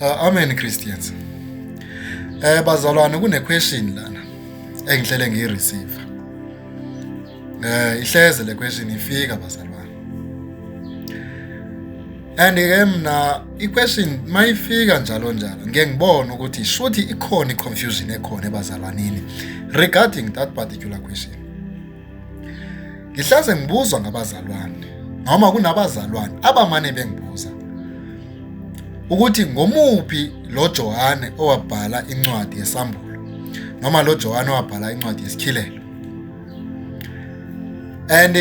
Amen Christians. Bazalwane kune-question lana engihlele ngiyi-receive. Ihleze le question ifika bazalwane. And-ke mina i-question mayifika njalo ngeke ngibone ukuthi shuthi ikhona i-confusion ekhona ebazalwanini regarding that particular question. Ngihleze ngibuzwa ngabazalwane noma kunabazalwane abamane bengibuza ukuthi ngomuphi lo Johane owabhala incwadi yesambulo noma lo Johane owabhala incwadi yesikhilelo. And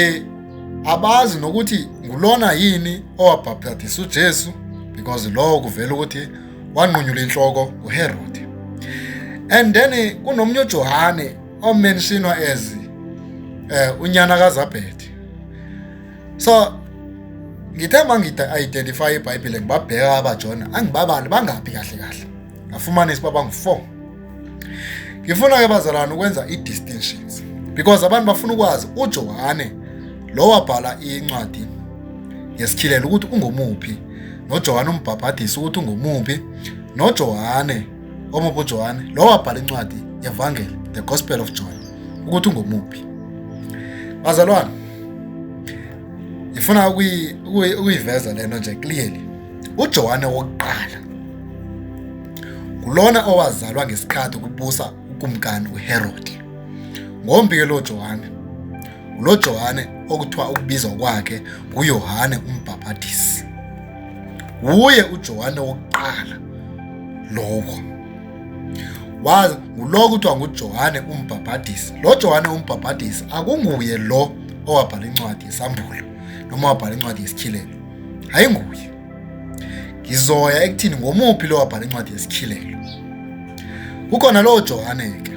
abazi nokuthi ngulona yini owabhaptiza uJesu because lo kuvela ukuthi wanqunyula inhloko uHerod. And then kunomnye uJohane omentionwa as unyana kaZabhedi. So ngithe mangida-identify iBhayibheli ngibabheka abaJona angibabali bangaphi kahle ngafumana isibaba ngu4. Ngifuna ke bazalwane ukwenza i-distinctions because abantu bafuna ukwazi uJohane lo wabhala incwadi yesikhilelo ukuthi ungomuphi, noJohane umbhaphatisi ukuthi ungomuphi, noJohane omuphi uJohane lo wabhala incwadi yevangeli the Gospel of John ukuthi ungomuphi. Bazalwane ngifuna ukuyiveza lento nje clearly. uJohane wokuqala kulona owazalwa ngesikhathi kubusa ukumkani uHerod. Ngombi ke lo Johane okuthiwa ukubizwa kwakhe nguYohane umbhaphatisi. Uye uJohane wokuqala lokho wazi ngulo kuthiwa nguJohane umbhaphatisi. Lo Johane umbhaphatisi akunguye lo owabhala incwadi yesambulo noma wabhala incwadi yesikhilelo, hayi nguye. Ngizoya ekuthini ngomuphi lo wabhala incwadi yesikhilelo. Kukhona lo Johane ke,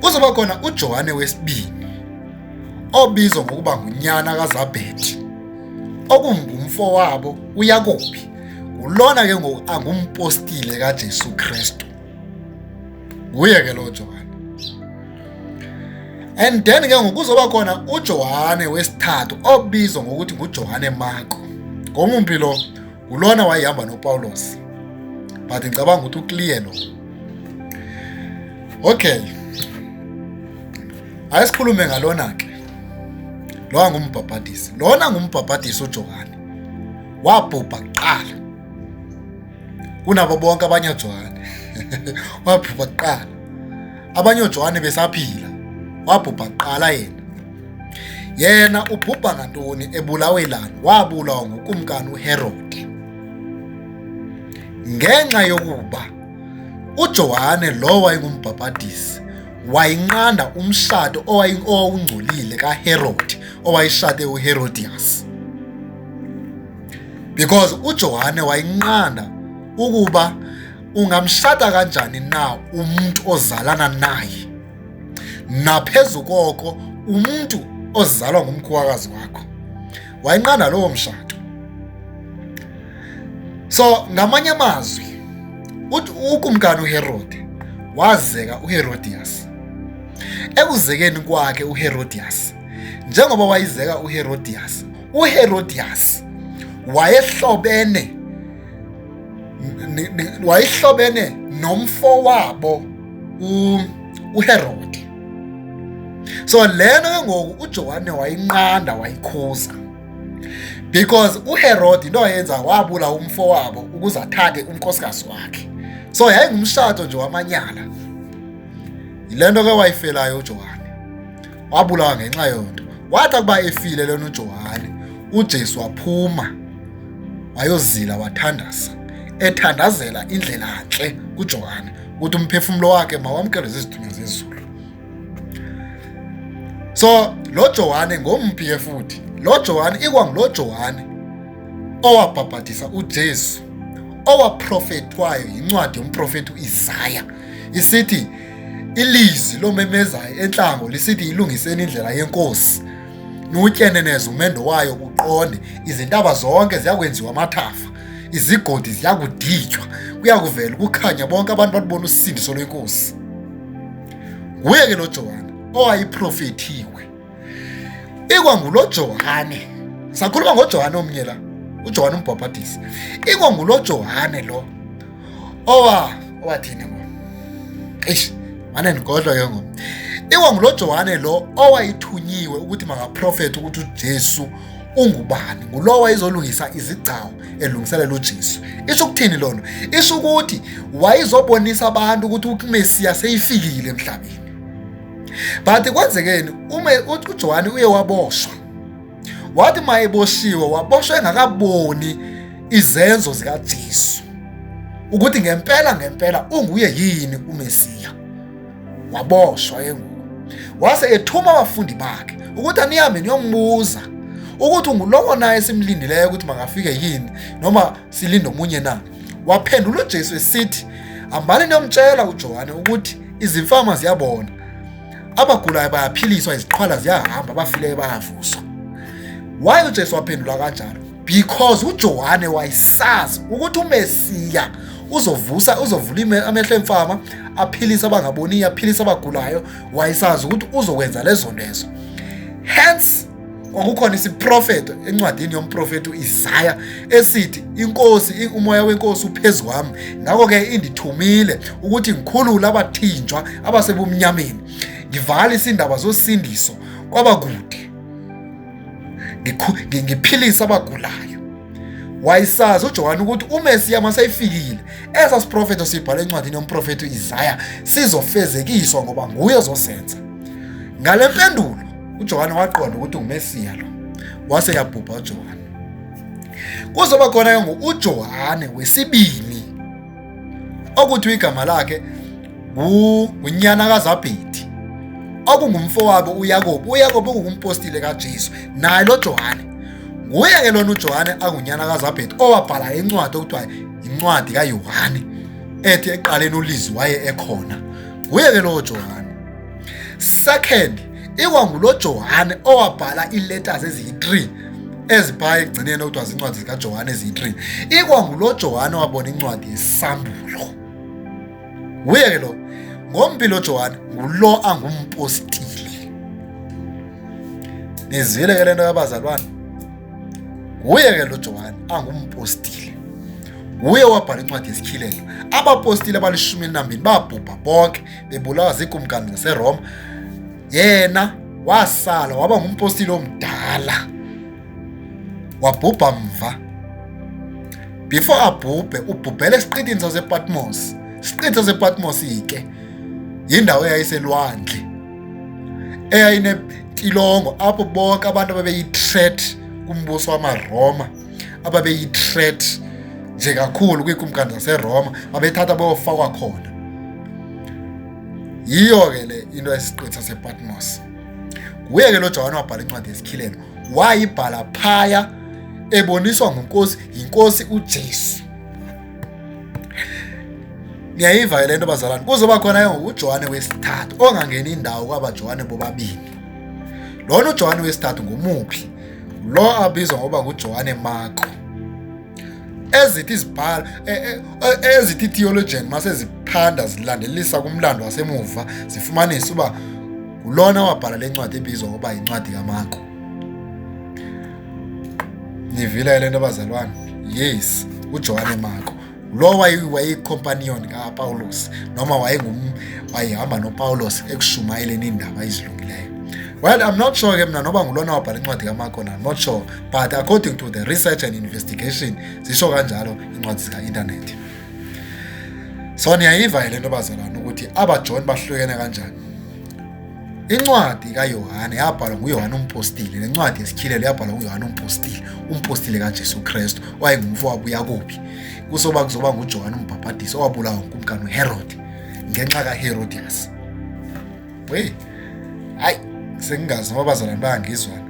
kuzoba khona uJohane wesibili obizwa ngokuba ngunyana kaZabhedi okungumfo wabo uYakobi. Ulona ke ngoku angumpostile kaJesu Kristu, nguye ke lo Johane. And then ke ngoku kuzoba khona uJohane wesithathu obizwa ngokuthi nguJohane Marko. Ngomuphi lo? Ulona wayehamba noPawulos, but ngicabanga ukuthi uclear lo. Okay, ayisikhulume ngalona ke lo ngumbhaphatisi. Lona ngumbhaphatisi uJohane wabhubha kuqala kunabo bonke abanye uJohane. Wabhubha kuqala, abanye uJohane besaphila, wabhubha kuqala yena ubhubha ngantoni ebulawelani? Wabulawa ngukumkani uHerod ngenxa yokuba uJohane lo wayengumbhaphatisi wayinqanda umshado owawungcolile kaHerod owayishade uHerodias. Because uJohane wayinqanda ukuba ungamshada kanjani na umuntu ozalana naye, naphezu koko umuntu ozalwa ngumkhwakazi wakho. Wayinqanda lowo mshado. So ngamanye amazwi ukumkani uHerod wazeka uHerodias. Ekuzekeni kwakhe uHerodias, njengoba wayizeka uHerodias, uHerodias wayehlobene nomfo wabo uHerod. So lena ke ngoku uJohane wayinqanda wayikhuza because uHerod into ayenza wabula umfo wabo ukuze athathe unkosikazi wakhe. So yayingumshado nje wamanyala. Yilento ke wayifelayo uJohane, wabulawa ngenxa yonto. Wathi kuba efile lona uJohane, uJesu waphuma wayozila wathandaza, ethandazela indlela enhle kuJohane ukuthi umphefumulo wakhe mawamkele zizithunywa zezulu. So lo Johane ngomphi ke futhi? Lo Johane ikwangulo Johane owabhaphatisa uJesu, owaprofethwayo incwadi yomprofeti uIsaya isithi ilizwi lomemezayo enhlango lisithi ilungiseni indlela yenkosi, nutyeneneze umendo wayo uqonde, izintaba zonke ziyakwenziwa amathafa, izigodi ziyakuditshwa, kuyakuvela ukukhanya bonke abantu balibona usindiso lwenkosi. Nguye ke lo Johane owayiprofethiwe. Ikwangulo Johane, sakhuluma ngoJohane omnye la, uJohane uMbhaphatisi. Ngulo Johane lo owathini ngo mane nigodla ke ngo. Ngulo Johane lo owayithunyiwe ukuthi makaprofete ukuthi uJesu ungubani, ngulo wayezolungisa izigcawu elungiselela uJesu. Isho ukuthini lona? Isho ukuthi wayezobonisa abantu ukuthi uMesiya seyifikile emhlabeni. But kwenzekeni uJohane uye waboshwa. Wathi mayeboshiwe waboshwa engakaboni izenzo zikaJesu ukuthi ngempela unguye yini uMesiya. Waboshwa wase ethuma abafundi bakhe ukuthi anihambe niyombuza ukuthi ngulowo naye simlindileyo ukuthi makafike yini noma silinde omunye na. Waphendula uJesu esithi, hambani niyomtshela uJohane ukuthi izimfama ziyabona, abagulayo bayaphiliswa, iziqhwala ziyahamba, abafileyo bayavuswa. Why uJesu waphendula kanjalo? Because uJohane wayesazi ukuthi uMesiya uzovula amehlo emfama, aphilisa abangaboniyo, aphilisa abagulayo. Wayesazi ukuthi uzokwenza lezo nto. Hence kwakukhona isiprofeto encwadini yomprofeti uIsaya esithi, inkosi, umoya wenkosi uphezu kwami, ngakho ke indithumile ukuthi ngikhulule abathinjwa abasebumnyameni, ngivalise indaba zosindiso kwabakude, ngiphilisa abagulayo. Wayesazi uJohane ukuthi uMesiya maseyifikile. Esa siprofeto sibhalwe encwadini yomprofeti uIsaya sizofezekiswa ngoba nguye ozosenza. Ngale mpendulo uJohane waqonda ukuthi uMesiya lo, wase yabhubha uJohane. Kuzoba khona uJohane wesibili okuthi igama lakhe unyana kaZabhedi, okungumfowabo uYakobe. uYakobe ungumpostile kaJesu, naye lo Johane nguye ke lona uJohane angunyana kaZabhedi owabhala incwadi okuthiwa incwadi kaYohane ethi eqaleni ulizwi waye ekhona. Nguye ke lo Johane. Second, ngulo Johane owabhala iletters eziyi-3 ezibhala ekugcineni okuthiwa zincwadi zikaJohane eziyi-3. Ngulo Johane wabona incwadi yesambulo. Nguye ke lo. Ngompilo Johane ngulo angumpostile. Nizwile ke lento yabazalwane? Nguye ke lo Johane angumpostile. Nguye wabhala incwadi yesikhilelo. Abapostile abali-12 babhubha bonke bebulawa zikumkani zaseRoma. Yena wasala waba ngumpostile omdala, wabhubha mva. Before abhubhe, ubhubhele esiqithini sasePatmos. Isiqithi sasePatmos ke yindawo eyayiselwandle eyayinetilongo apho bonke abantu ababeyi-threat kumbuso wamaRoma, ababeyi-threat nje kakhulu kwiikumkani zaseRoma, babethatha bayofakwa khona. Yiyo ke le into yesiqithi sasePatmos. Nguye ke lo Johane wabhala incwadi yesikhilelo. Wayibhala phaya eboniswa yinkosi uJesu. Niyayiva le nto bazalwane? Kuzoba khona uJohane wesithathu ongangena indawo kwabaJohane bobabili. Lona uJohane wesithathu ngumuphi? Lo abizwa ngoba nguJohane Marko. Ezithi theologian mase ziphanda zilandelisa kumlando wasemuva zifumanisa uba ngulona wabhala le ncwadi ebizwa ngoba yincwadi kaMarko. Nivile le nto bazalwane? Yes, uJohane Marko. Lo wayeyicompanion kaPawulos noma wayehamba noPawulos ekushumayeleni indaba ezilungileyo. Well, I'm not sure ke mina noba ngulona wabhala incwadi kaMarko, I'm not sure, but according to the research and investigation zisho kanjalo incwadi zika-internet. So niyayiva le nto bazalwane ukuthi abaJohn bahlukene kanjani. Incwadi kaYohane yabhalwa nguYohane umpostile, nencwadi yesikhilelo yabhalwa nguYohane umpostile kaJesu Kristu owayengumfowabo uYakobe. Kuzoba nguJohane uMbhaphatisi owabulawa ngumkani uHerod ngenxa kaHerodias. Hayi, sengingazi ngoba abazalwane bayangizwana.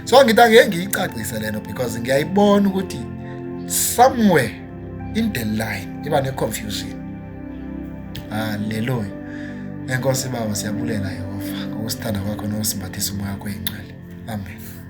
So ngithi angeke ngiyicacise lento because ngiyayibona ukuthi somewhere in the line iba ne-confusion. Haleluya. Enkosi Baba siyabulela Yehova ngokusithanda kwakho nokusimbathisa umoya wakho oyingcwele. Amen.